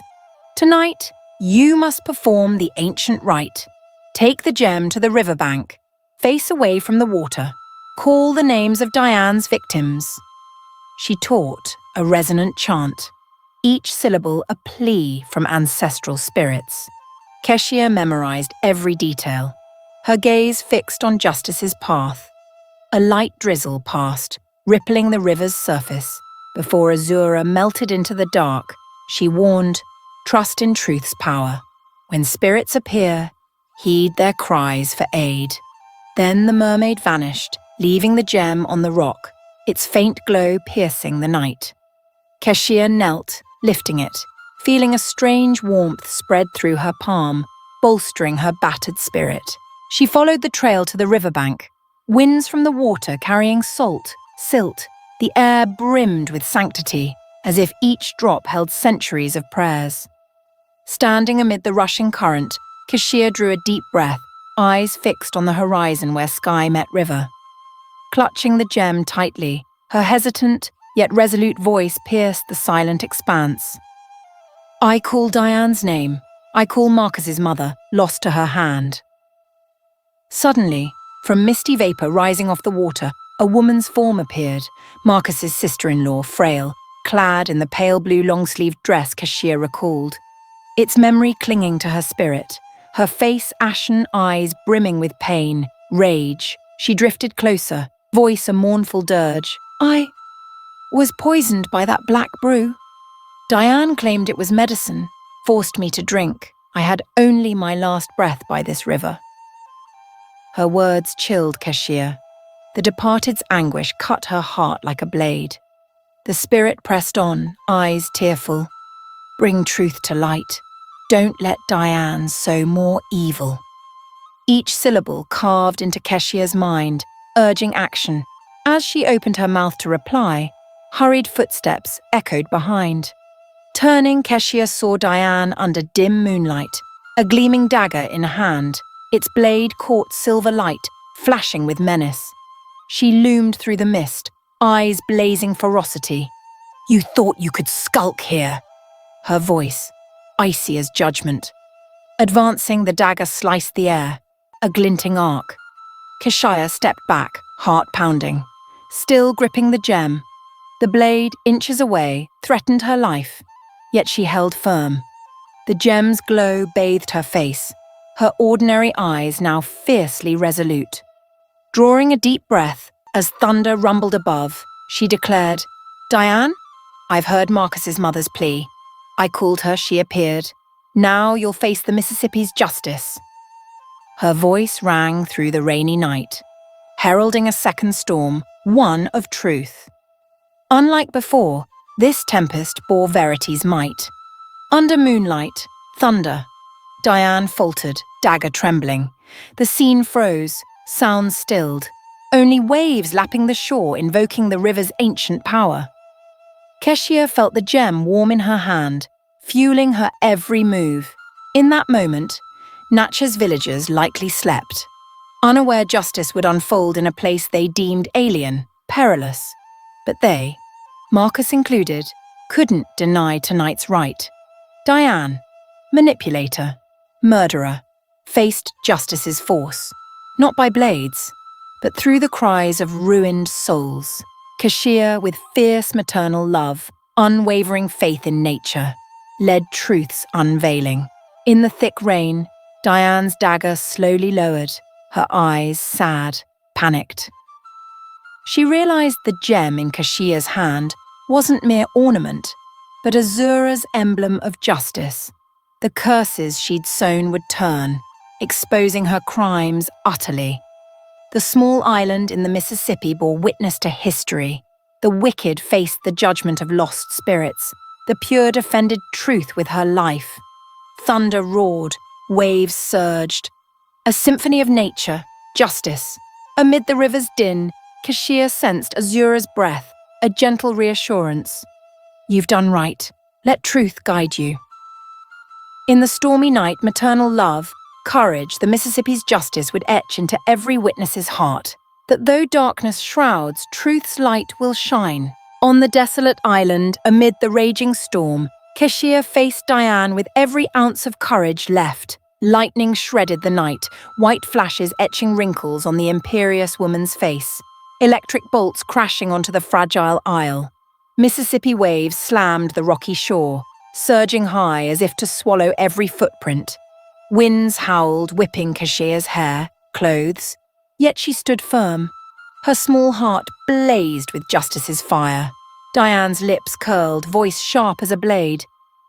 "Tonight, you must perform the ancient rite. Take the gem to the riverbank, face away from the water, call the names of Diane's victims." She taught a resonant chant, each syllable a plea from ancestral spirits. Keshia memorized every detail, her gaze fixed on justice's path. A light drizzle passed, rippling the river's surface. Before Azura melted into the dark, she warned, "Trust in truth's power. When spirits appear, heed their cries for aid." Then the mermaid vanished, leaving the gem on the rock, its faint glow piercing the night. Keshia knelt, lifting it, feeling a strange warmth spread through her palm, bolstering her battered spirit. She followed the trail to the riverbank, winds from the water carrying salt, silt. The air brimmed with sanctity, as if each drop held centuries of prayers. Standing amid the rushing current, Keshia drew a deep breath, eyes fixed on the horizon where sky met river. Clutching the gem tightly, her hesitant yet resolute voice pierced the silent expanse. "I call Diane's name. I call Marcus's mother, lost to her hand." Suddenly, From misty vapor rising off the water, a woman's form appeared, Marcus's sister-in-law, frail, clad in the pale blue long-sleeved dress Kashia recalled. Its memory clinging to her spirit, her face ashen, eyes brimming with pain, rage. She drifted closer, voice a mournful dirge. I was poisoned by that black brew. Diane claimed it was medicine, forced me to drink. I had only my last breath by this river. Her words chilled Kashia. The departed's anguish cut her heart like a blade. The spirit pressed on, eyes tearful. Bring truth to light. Don't let Diane sow more evil. Each syllable carved into Keshia's mind, urging action. As she opened her mouth to reply, hurried footsteps echoed behind. Turning, Keshia saw Diane under dim moonlight, a gleaming dagger in hand. Its blade caught silver light, flashing with menace. She loomed through the mist, eyes blazing ferocity. You thought you could skulk here. Her voice, icy as judgment. Advancing, the dagger sliced the air, a glinting arc. Keshia stepped back, heart pounding. Still gripping the gem, the blade, inches away, threatened her life, yet she held firm. The gem's glow bathed her face, her ordinary eyes now fiercely resolute. Drawing a deep breath, as thunder rumbled above, she declared, Diane, I've heard Marcus's mother's plea. I called her, she appeared. Now you'll face the Mississippi's justice. Her voice rang through the rainy night, heralding a second storm, one of truth. Unlike before, this tempest bore verity's might. Under moonlight, thunder. Diane faltered, dagger trembling. The scene froze, sounds stilled. Only waves lapping the shore, invoking the river's ancient power. Keshia felt the gem warm in her hand, fueling her every move. In that moment, Natchez villagers likely slept, unaware justice would unfold in a place they deemed alien, perilous. But they, Marcus included, couldn't deny tonight's right. Diane, manipulator, murderer, faced justice's force, not by blades, but through the cries of ruined souls. Kashia, with fierce maternal love, unwavering faith in nature, led truth's unveiling. In the thick rain, Diane's dagger slowly lowered, her eyes sad, panicked. She realized the gem in Kashia's hand wasn't mere ornament, but Azura's emblem of justice. The curses she'd sown would turn, exposing her crimes utterly. The small island in the Mississippi bore witness to history. The wicked faced the judgment of lost spirits. The pure defended truth with her life. Thunder roared, waves surged. A symphony of nature, justice. Amid the river's din, Kashia sensed Azura's breath, a gentle reassurance. You've done right. Let truth guide you. In the stormy night, maternal love, courage, the Mississippi's justice would etch into every witness's heart, that though darkness shrouds, truth's light will shine. On the desolate island, amid the raging storm, Keshia faced Diane with every ounce of courage left. Lightning shredded the night, white flashes etching wrinkles on the imperious woman's face. Electric bolts crashing onto the fragile isle. Mississippi waves slammed the rocky shore, surging high as if to swallow every footprint. Winds howled, whipping Kashia's hair, clothes, yet she stood firm. Her small heart blazed with justice's fire. Diane's lips curled, voice sharp as a blade.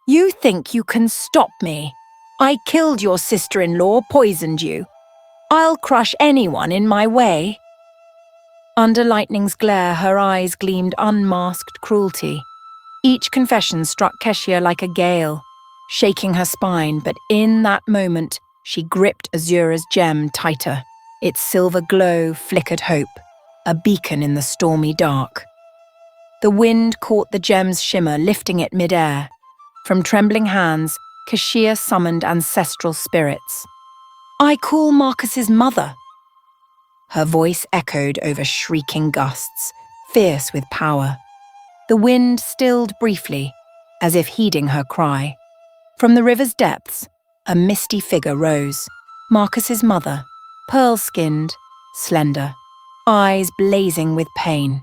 You think you can stop me? I killed your sister-in-law, poisoned you. I'll crush anyone in my way. Under lightning's glare, her eyes gleamed unmasked cruelty. Each confession struck Keshia like a gale, shaking her spine, but in that moment, she gripped Azura's gem tighter. Its silver glow flickered hope, a beacon in the stormy dark. The wind caught the gem's shimmer, lifting it mid-air. From trembling hands, Kashia summoned ancestral spirits. I call Marcus's mother. Her voice echoed over shrieking gusts, fierce with power. The wind stilled briefly, as if heeding her cry. From the river's depths, a misty figure rose. Marcus's mother, pearl-skinned, slender, eyes blazing with pain.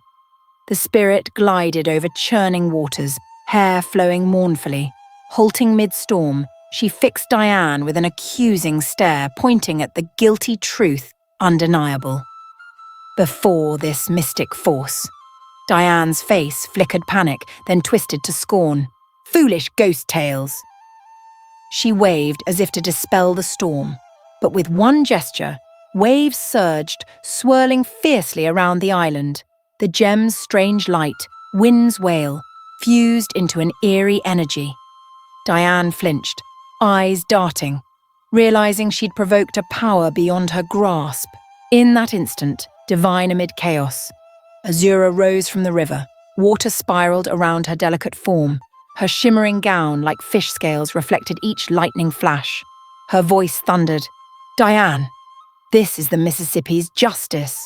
The spirit glided over churning waters, hair flowing mournfully. Halting mid-storm, she fixed Diane with an accusing stare, pointing at the guilty truth undeniable. Before this mystic force, Diane's face flickered panic, then twisted to scorn. Foolish ghost tales! She waved as if to dispel the storm, but with one gesture, waves surged, swirling fiercely around the island. The gem's strange light, wind's wail, fused into an eerie energy. Diane flinched, eyes darting, realizing she'd provoked a power beyond her grasp. In that instant, divine amid chaos, Azura rose from the river. Water spiraled around her delicate form. Her shimmering gown, like fish scales, reflected each lightning flash. Her voice thundered, "Diane, this is the Mississippi's justice."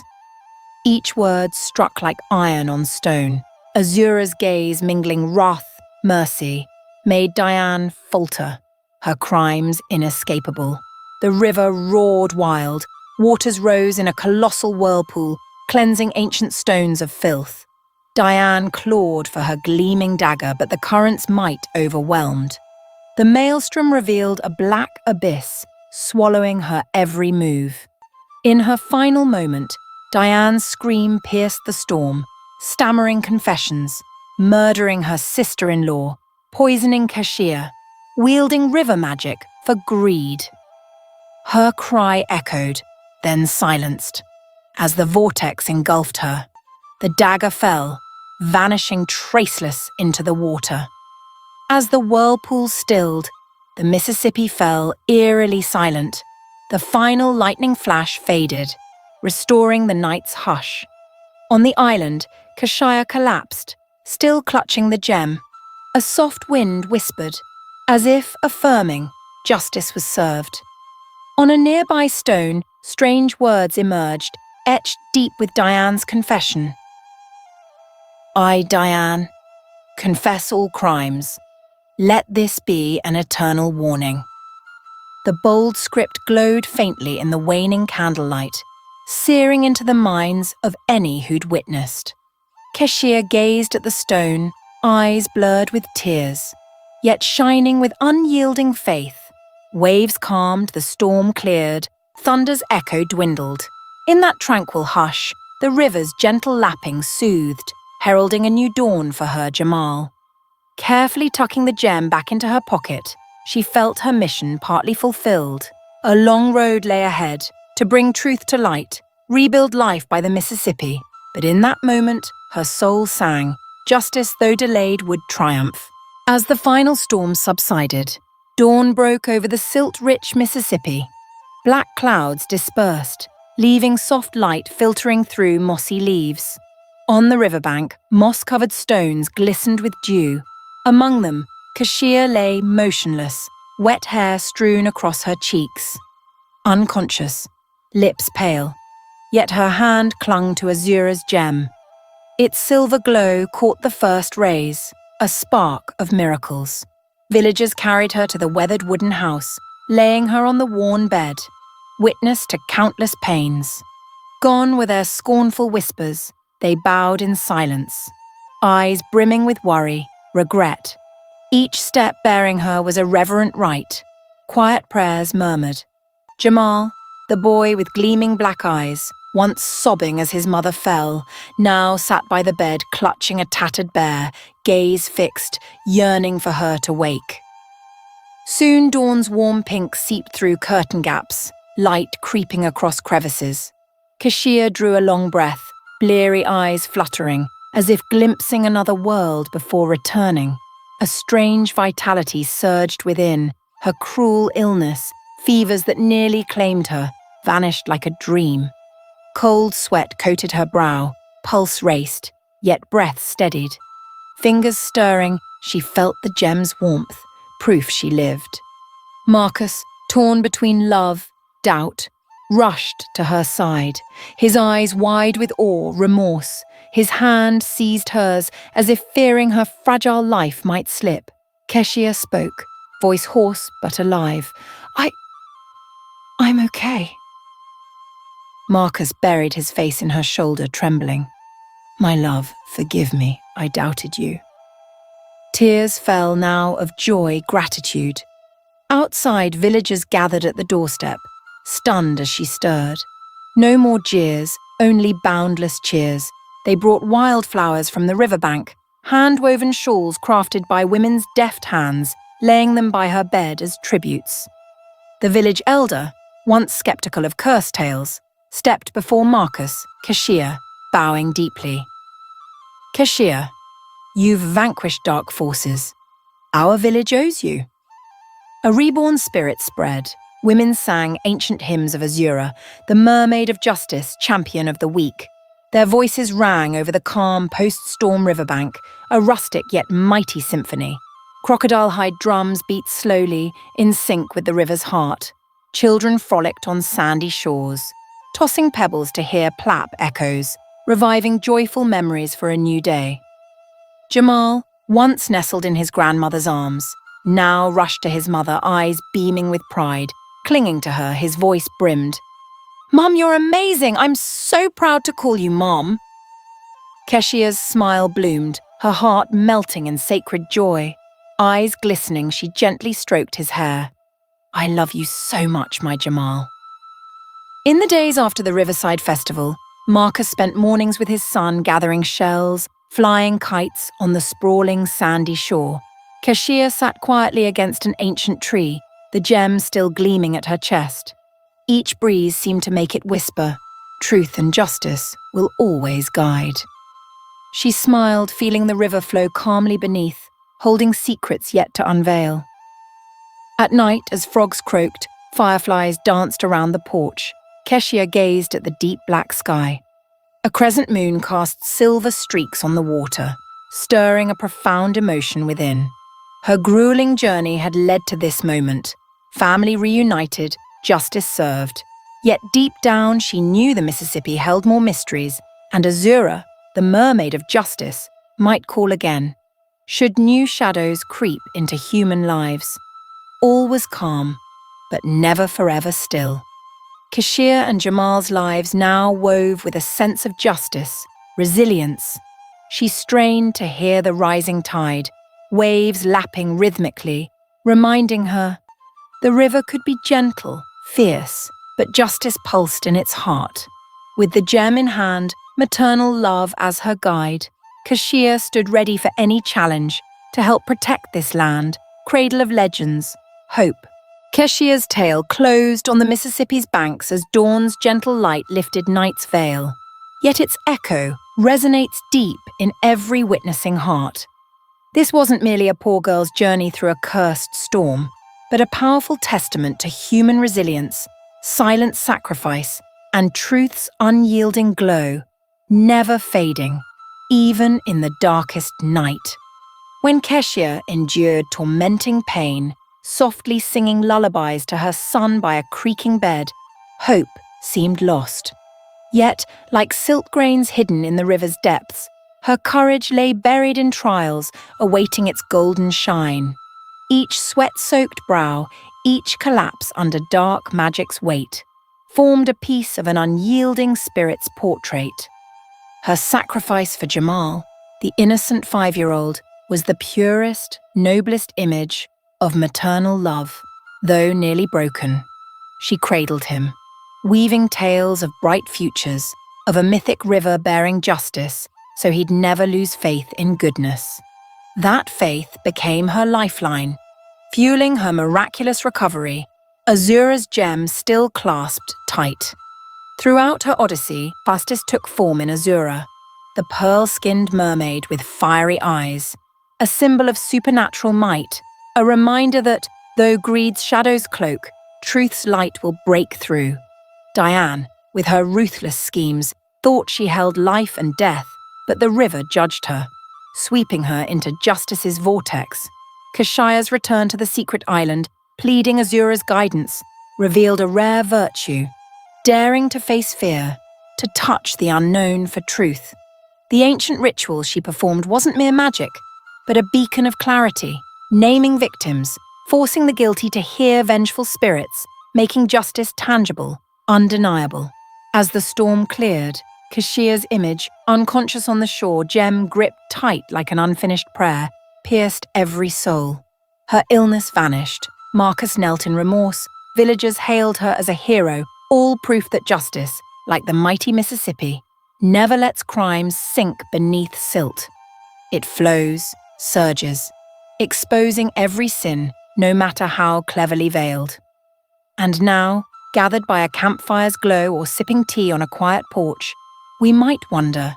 Each word struck like iron on stone. Azura's gaze, mingling wrath, mercy, made Diane falter, her crimes inescapable. The river roared wild. Waters rose in a colossal whirlpool, cleansing ancient stones of filth. Diane clawed for her gleaming dagger, but the current's might overwhelmed. The maelstrom revealed a black abyss, swallowing her every move. In her final moment, Diane's scream pierced the storm, stammering confessions, murdering her sister-in-law, poisoning Kashia, wielding river magic for greed. Her cry echoed, then silenced. As the vortex engulfed her, the dagger fell, vanishing traceless into the water. As the whirlpool stilled, the Mississippi fell eerily silent. The final lightning flash faded, restoring the night's hush. On the island, Kashia collapsed, still clutching the gem. A soft wind whispered, as if affirming justice was served. On a nearby stone, strange words emerged, etched deep with Diane's confession. "I, Diane, confess all crimes. Let this be an eternal warning." The bold script glowed faintly in the waning candlelight, searing into the minds of any who'd witnessed. Keshia gazed at the stone, eyes blurred with tears, yet shining with unyielding faith. Waves calmed, the storm cleared, thunder's echo dwindled. In that tranquil hush, the river's gentle lapping soothed, heralding a new dawn for her Jamal. Carefully tucking the gem back into her pocket, she felt her mission partly fulfilled. A long road lay ahead, to bring truth to light, rebuild life by the Mississippi. But in that moment, her soul sang, justice though delayed would triumph. As the final storm subsided, dawn broke over the silt-rich Mississippi. Black clouds dispersed, leaving soft light filtering through mossy leaves. On the riverbank, moss-covered stones glistened with dew. Among them, Kashia lay motionless, wet hair strewn across her cheeks. Unconscious, lips pale, yet her hand clung to Azura's gem. Its silver glow caught the first rays, a spark of miracles. Villagers carried her to the weathered wooden house, laying her on the worn bed, witness to countless pains. Gone were their scornful whispers, they bowed in silence, eyes brimming with worry, regret. Each step bearing her was a reverent rite. Quiet prayers murmured. Jamal, the boy with gleaming black eyes, once sobbing as his mother fell, now sat by the bed clutching a tattered bear, gaze fixed, yearning for her to wake. Soon dawn's warm pink seeped through curtain gaps, light creeping across crevices. Kashia drew a long breath, bleary eyes fluttering, as if glimpsing another world before returning. A strange vitality surged within, her cruel illness, fevers that nearly claimed her, vanished like a dream. Cold sweat coated her brow, pulse raced, yet breath steadied. Fingers stirring, she felt the gem's warmth, proof she lived. Marcus, torn between love, doubt, rushed to her side, his eyes wide with awe, remorse. His hand seized hers as if fearing her fragile life might slip. Keshia spoke, voice hoarse but alive. I'm okay. Marcus buried his face in her shoulder, trembling. "My love, forgive me, I doubted you." Tears fell now of joy, gratitude. Outside, villagers gathered at the doorstep, stunned as she stirred. No more jeers, only boundless cheers. They brought wildflowers from the riverbank, hand-woven shawls crafted by women's deft hands, laying them by her bed as tributes. The village elder, once skeptical of curse tales, stepped before Marcus, Kashia, bowing deeply. "Kashia, you've vanquished dark forces. Our village owes you." A reborn spirit spread. Women sang ancient hymns of Azura, the mermaid of justice, champion of the weak. Their voices rang over the calm post-storm riverbank, a rustic yet mighty symphony. Crocodile-hide drums beat slowly, in sync with the river's heart. Children frolicked on sandy shores, tossing pebbles to hear plap echoes, reviving joyful memories for a new day. Jamal, once nestled in his grandmother's arms, now rushed to his mother, eyes beaming with pride. Clinging to her, his voice brimmed. "Mum, you're amazing! I'm so proud to call you Mom." Keshia's smile bloomed, her heart melting in sacred joy. Eyes glistening, she gently stroked his hair. "I love you so much, my Jamal." In the days after the Riverside Festival, Marcus spent mornings with his son gathering shells, flying kites on the sprawling sandy shore. Keshia sat quietly against an ancient tree, the gem still gleaming at her chest. Each breeze seemed to make it whisper, "Truth and justice will always guide." She smiled, feeling the river flow calmly beneath, holding secrets yet to unveil. At night, as frogs croaked, fireflies danced around the porch. Keshia gazed at the deep black sky. A crescent moon cast silver streaks on the water, stirring a profound emotion within. Her grueling journey had led to this moment. Family reunited, justice served. Yet deep down, she knew the Mississippi held more mysteries, and Azura, the mermaid of justice, might call again, should new shadows creep into human lives. All was calm, but never forever still. Kashir and Jamal's lives now wove with a sense of justice, resilience. She strained to hear the rising tide, waves lapping rhythmically, reminding her the river could be gentle, fierce, but justice pulsed in its heart. With the gem in hand, maternal love as her guide, Kashir stood ready for any challenge to help protect this land, cradle of legends, hope. Keshir's tale closed on the Mississippi's banks as dawn's gentle light lifted night's veil. Yet its echo resonates deep in every witnessing heart. This wasn't merely a poor girl's journey through a cursed storm, but a powerful testament to human resilience, silent sacrifice, and truth's unyielding glow, never fading, even in the darkest night. When Keshia endured tormenting pain, softly singing lullabies to her son by a creaking bed, hope seemed lost. Yet, like silt grains hidden in the river's depths, her courage lay buried in trials, awaiting its golden shine. Each sweat-soaked brow, each collapse under dark magic's weight, formed a piece of an unyielding spirit's portrait. Her sacrifice for Jamal, the innocent 5-year-old, was the purest, noblest image of maternal love, though nearly broken. She cradled him, weaving tales of bright futures, of a mythic river bearing justice, so he'd never lose faith in goodness. That faith became her lifeline, fueling her miraculous recovery, Azura's gem still clasped tight. Throughout her odyssey, justice took form in Azura, the pearl-skinned mermaid with fiery eyes, a symbol of supernatural might, a reminder that, though greed's shadows cloak, truth's light will break through. Diane, with her ruthless schemes, thought she held life and death, but the river judged her, sweeping her into justice's vortex. Kashia's return to the secret island, pleading Azura's guidance, revealed a rare virtue, daring to face fear, to touch the unknown for truth. The ancient ritual she performed wasn't mere magic, but a beacon of clarity, naming victims, forcing the guilty to hear vengeful spirits, making justice tangible, undeniable. As the storm cleared, Kashia's image, unconscious on the shore, gem gripped tight like an unfinished prayer, pierced every soul. Her illness vanished. Marcus knelt in remorse. Villagers hailed her as a hero, all proof that justice, like the mighty Mississippi, never lets crimes sink beneath silt. It flows, surges, exposing every sin, no matter how cleverly veiled. And now, gathered by a campfire's glow or sipping tea on a quiet porch, we might wonder,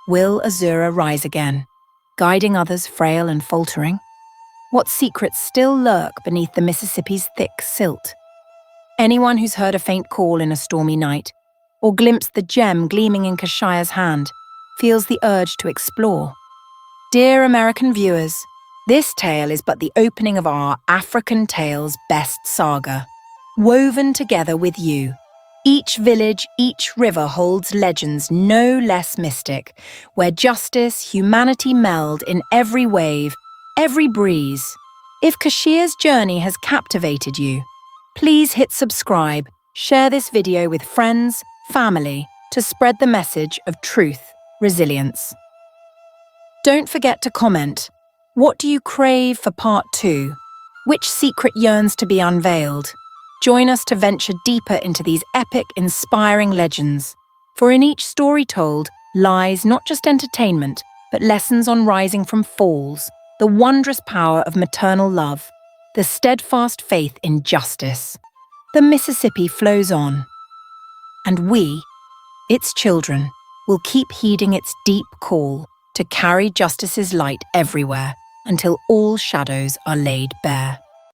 will Azura rise again, guiding others frail and faltering? What secrets still lurk beneath the Mississippi's thick silt? Anyone who's heard a faint call in a stormy night, or glimpsed the gem gleaming in Kashia's hand, feels the urge to explore. Dear American viewers, this tale is but the opening of our African Tales best saga, woven together with you. Each village, each river holds legends no less mystic, where justice, humanity meld in every wave, every breeze. If Kashia's journey has captivated you, please hit subscribe, share this video with friends, family, to spread the message of truth, resilience. Don't forget to comment. What do you crave for part 2? Which secret yearns to be unveiled? Join us to venture deeper into these epic, inspiring legends. For in each story told lies not just entertainment, but lessons on rising from falls, the wondrous power of maternal love, the steadfast faith in justice. The Mississippi flows on, and we, its children, will keep heeding its deep call to carry justice's light everywhere until all shadows are laid bare.